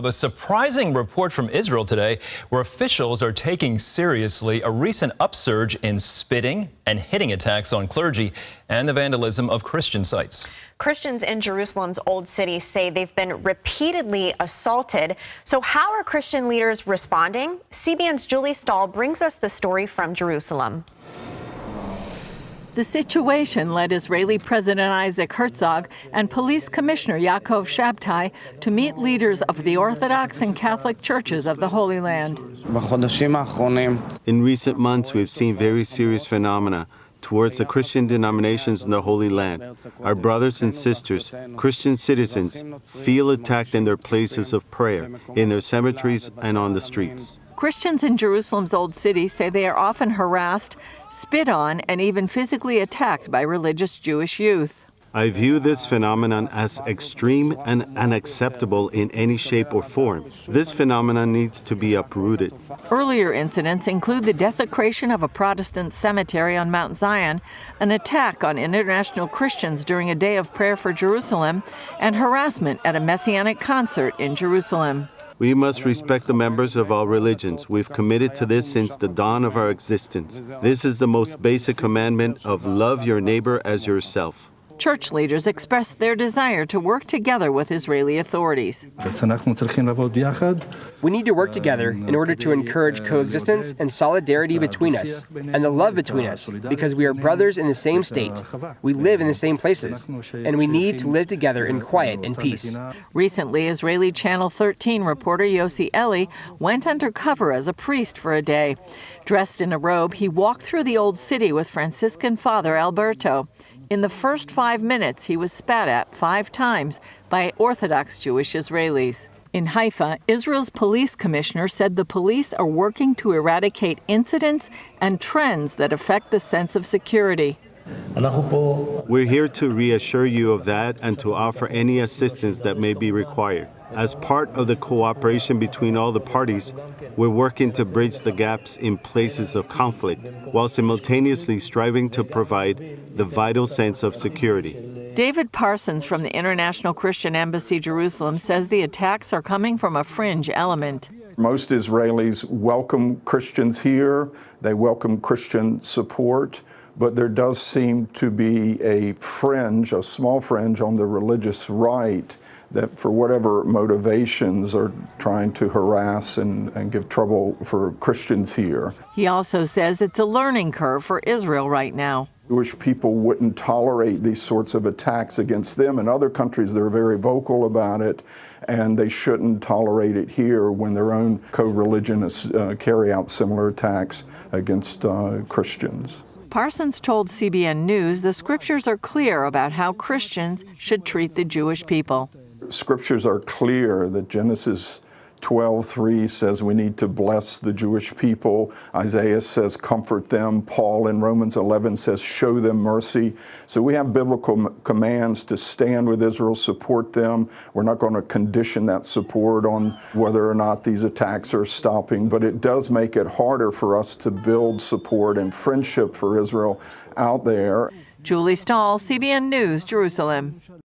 A surprising report from Israel today where officials are taking seriously a recent upsurge in spitting and hitting attacks on clergy and the vandalism of Christian sites. Christians in Jerusalem's Old City say they've been repeatedly assaulted. So how are Christian leaders responding? CBN's Julie Stahl brings us the story from Jerusalem. The situation led Israeli President Isaac Herzog and Police Commissioner Yaakov Shabtai to meet leaders of the Orthodox and Catholic churches of the Holy Land. In recent months, we've seen very serious phenomena towards the Christian denominations in the Holy Land. Our brothers and sisters, Christian citizens, feel attacked in their places of prayer, in their cemeteries and on the streets. Christians in Jerusalem's Old City say they are often harassed, spit on, and even physically attacked by religious Jewish youth. I view this phenomenon as extreme and unacceptable in any shape or form. This phenomenon needs to be uprooted. Earlier incidents include the desecration of a Protestant cemetery on Mount Zion, an attack on international Christians during a day of prayer for Jerusalem, and harassment at a Messianic concert in Jerusalem. We must respect the members of all religions. We've committed to this since the dawn of our existence. This is the most basic commandment of love your neighbor as yourself. Church leaders expressed their desire to work together with Israeli authorities. We need to work together in order to encourage coexistence and solidarity between us, and the love between us, because we are brothers in the same state. We live in the same places, and we need to live together in quiet and peace. Recently, Israeli Channel 13 reporter Yossi Eli went undercover as a priest for a day. Dressed in a robe, he walked through the Old City with Franciscan Father Alberto. In the first 5 minutes, he was spat at 5 times by Orthodox Jewish Israelis. In Haifa, Israel's police commissioner said the police are working to eradicate incidents and trends that affect the sense of security. We're here to reassure you of that and to offer any assistance that may be required. As part of the cooperation between all the parties, we're working to bridge the gaps in places of conflict while simultaneously striving to provide the vital sense of security. David Parsons from the International Christian Embassy Jerusalem says the attacks are coming from a fringe element. Most Israelis welcome Christians here. They welcome Christian support. But there does seem to be a fringe, a small fringe on the religious right that for whatever motivations are trying to harass and give trouble for Christians here. He also says it's a learning curve for Israel right now. Jewish people wouldn't tolerate these sorts of attacks against them. In other countries, they're very vocal about it, and they shouldn't tolerate it here when their own co-religionists carry out similar attacks against Christians. Parsons told CBN News the scriptures are clear about how Christians should treat the Jewish people. Scriptures are clear that Genesis 12:3 says we need to bless the Jewish people. Isaiah says comfort them. Paul in Romans 11 says show them mercy. So we have biblical commands to stand with Israel, support them. We're not going to condition that support on whether or not these attacks are stopping, but it does make it harder for us to build support and friendship for Israel out there. Julie Stahl, CBN News, Jerusalem.